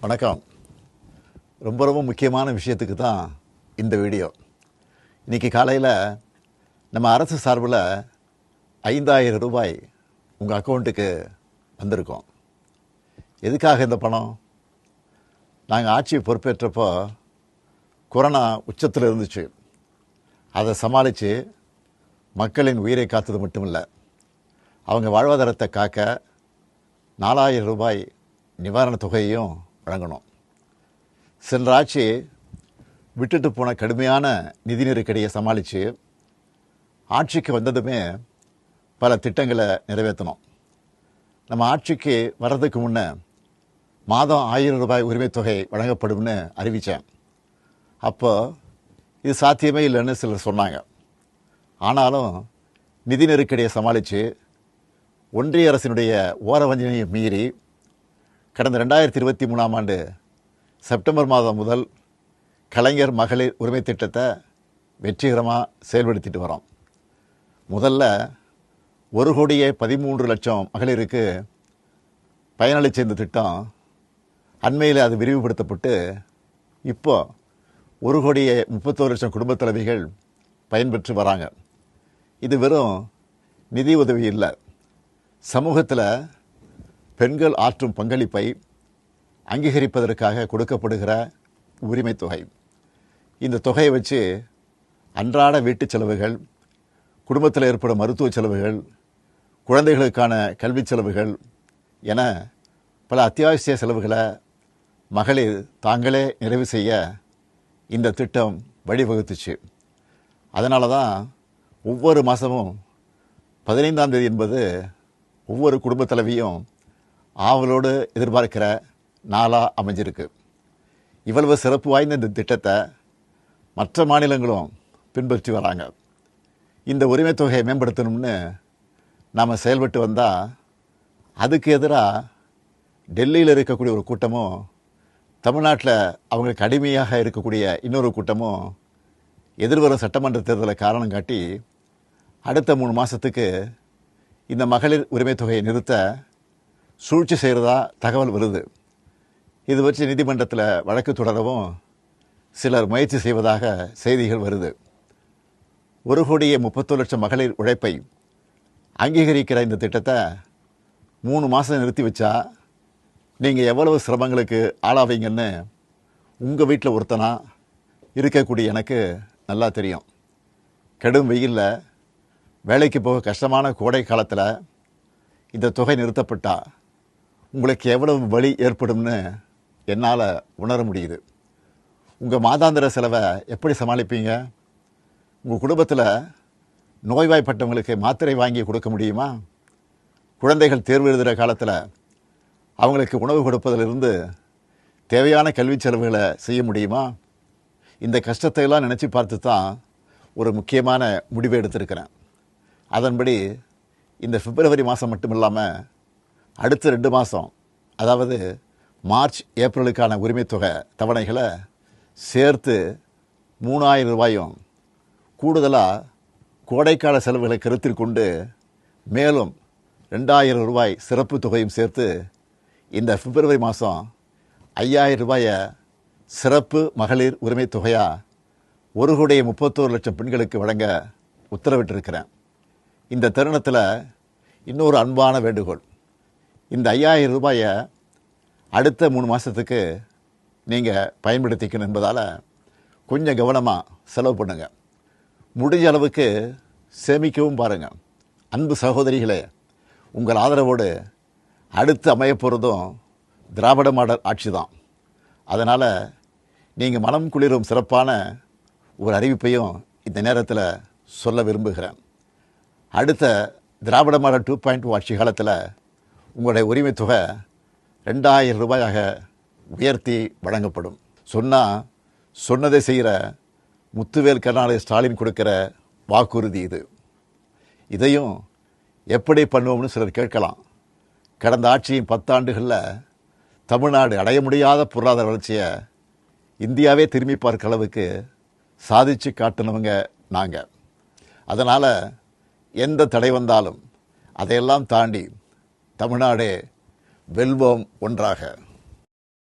வணக்கம். ரொம்ப முக்கியமான விஷயத்துக்கு தான் இந்த வீடியோ. இன்றைக்கி காலையில் நம்ம அரசு சார்பில் 5,000 ரூபாய் உங்கள் அக்கௌண்ட்டுக்கு வந்திருக்கோம். எதுக்காக இந்த பணம்? நாங்கள் ஆட்சி பொறுப்பேற்றப்போ கொரோனா உச்சத்தில் இருந்துச்சு. அதை சமாளித்து மக்களின் உயிரை காத்தது மட்டும் இல்லை, அவங்க வாழ்வாதாரத்தை காக்க 4,000 ரூபாய் நிவாரணத் தொகையையும் வழங்கணும். சென்ற ஆட்சி விட்டுட்டு போன கடுமையான நிதி நெருக்கடியை சமாளித்து ஆட்சிக்கு வந்ததுமே பல திட்டங்களை நிறைவேற்றணும். நம்ம ஆட்சிக்கு வர்றதுக்கு முன்னே மாதம் 1,000 ரூபாய் உரிமைத் தொகை வழங்கப்படும்னு அறிவித்தேன். அப்போ இது சாத்தியமே இல்லைன்னு சிலர் சொன்னாங்க. ஆனாலும் நிதி நெருக்கடியை சமாளித்து ஒன்றிய அரசினுடைய ஓரவஞ்சனையை மீறி கடந்த 2023ஆம் ஆண்டு செப்டம்பர் மாதம் முதல் கலைஞர் மகளிர் உரிமை திட்டத்தை வெற்றிகரமாக செயல்படுத்திட்டு வரோம். முதல்ல 1,13,00,000 மகளிருக்கு பயனளித்த இந்த திட்டம் அண்மையில் அது விரிவுபடுத்தப்பட்டு இப்போ 1,31,00,000 குடும்பத் தலைவிகள் பயன்பெற்று வராங்க. இது வெறும் நிதி உதவி இல்லை, சமூகத்தில் பெண்கள் ஆற்றும் பங்களிப்பை அங்கீகரிப்பதற்காக கொடுக்கப்படுகிற உரிமை தொகை. இந்த தொகையை வச்சு அன்றாட வீட்டு செலவுகள், குடும்பத்தில் ஏற்படும் மருத்துவ செலவுகள், குழந்தைகளுக்கான கல்வி செலவுகள் என பல அத்தியாவசிய செலவுகளை மகளிர் தாங்களே நிறைவு செய்ய இந்த திட்டம் வழிவகுத்துச்சு. அதனால தான் ஒவ்வொரு மாதமும் 15ஆம் தேதி என்பது ஒவ்வொரு குடும்ப தலைவியும் ஆவலோடு எதிர்பார்க்கிற நாளாக அமைஞ்சிருக்கு. இவ்வளவு சிறப்பு வாய்ந்த இந்த திட்டத்தை மற்ற மாநிலங்களும் பின்பற்றி வராங்க. இந்த உரிமை தொகையை மேம்படுத்தணும்னு நாம் செயல்பட்டு வந்தால் அதுக்கு எதிராக டெல்லியில் இருக்கக்கூடிய ஒரு கூட்டமும், தமிழ்நாட்டில் அவங்களுக்கு அடிமையாக இருக்கக்கூடிய இன்னொரு கூட்டமும் எதிர்வரும் சட்டமன்ற தேர்தலை காரணம் காட்டி அடுத்த 3 மாதத்துக்கு இந்த மகளிர் உரிமை தொகையை நிறுத்த சூழ்ச்சி செய்கிறதா தகவல் வருது. இது வச்சு நீதிமன்றத்தில் வழக்கு தொடரவும் சிலர் முயற்சி செய்வதாக செய்திகள் வருது. 1,31,00,000 மகளிர் உழைப்பை அங்கீகரிக்கிற இந்த திட்டத்தை 3 மாதம் நிறுத்தி வச்சா நீங்கள் எவ்வளவு சிரமங்களுக்கு ஆளாவீங்கன்னு உங்கள் வீட்டில் ஒருத்தனா இருக்கக்கூடிய எனக்கு நல்லா தெரியும். கடும் வெயிலில் வேலைக்கு போக கஷ்டமான கோடை காலத்தில் இந்த தொகை நிறுத்தப்பட்டால் உங்களுக்கு எவ்வளவு வலி ஏற்படும்னு என்னால் உணர முடியுது. உங்கள் மாதாந்திர செலவை எப்படி சமாளிப்பீங்க? உங்கள் குடும்பத்தில் நோய்வாய்ப்பட்டவங்களுக்கு மாத்திரை வாங்கி கொடுக்க முடியுமா? குழந்தைகள் தேர்வு எழுதுகிற காலத்தில் அவங்களுக்கு உணவு கொடுப்பதிலிருந்து தேவையான கல்வி செலவுகளை செய்ய முடியுமா? இந்த கஷ்டத்தையெல்லாம் நினச்சி பார்த்து தான் ஒரு முக்கியமான முடிவை எடுத்திருக்கிறேன். அதன்படி இந்த பிப்ரவரி மாதம் மட்டும் இல்லாமல் அடுத்த 2 மாதம், அதாவது மார்ச் ஏப்ரலுக்கான உரிமை தொகை தவணைகளை சேர்த்து 3,000 ரூபாயும், கூடுதலாக கோடைக்கால செலவுகளை கருத்தில் கொண்டு மேலும் 2,000 ரூபாய் சிறப்பு தொகையும் சேர்த்து இந்த பிப்ரவரி மாதம் 5,000 ரூபாயை சிறப்பு மகளிர் உரிமை தொகையாக 1,31,00,000 பெண்களுக்கு வழங்க உத்தரவிட்டிருக்கிறேன். இந்த தருணத்தில் இன்னொரு அன்பான வேண்டுகோள். இந்த 5,000 ரூபாயை அடுத்த 3 மாதத்துக்கு நீங்கள் பயன்படுத்திக்கணும் என்பதால் கொஞ்சம் கவனமாக செலவு பண்ணுங்கள். முடிஞ்ச அளவுக்கு சேமிக்கவும் பாருங்கள். அன்பு சகோதரிகளே, உங்கள் ஆதரவோடு அடுத்து அமையப்போகிறதும் திராவிட மாடல் ஆட்சி தான். அதனால் நீங்கள் மனம் குளிரும் சிறப்பான ஒரு அறிவிப்பையும் இந்த நேரத்தில் சொல்ல விரும்புகிறேன். அடுத்த திராவிட மாடல் 2.0 ஆட்சி காலத்தில் உங்களுடைய உரிமை தொகை 2,000 ரூபாயாக உயர்த்தி வழங்கப்படும். சொன்னதை செய்கிற முத்துவேல் கருணாநிதி ஸ்டாலின் கொடுக்கிற வாக்குறுதி இது. இதையும் எப்படி பண்ணுவோம்னு சிலர் கேட்கலாம். கடந்த ஆட்சியின் 10 ஆண்டுகளில் தமிழ்நாடு அடைய முடியாத பொருளாதார வளர்ச்சியை இந்தியாவே திரும்பி பார்க்க அளவுக்கு சாதித்து காட்டினவங்க நாங்கள். அதனால் எந்த தடை வந்தாலும் அதையெல்லாம் தாண்டி தமிழ்நாடே வெல்வோம் ஒன்றாக.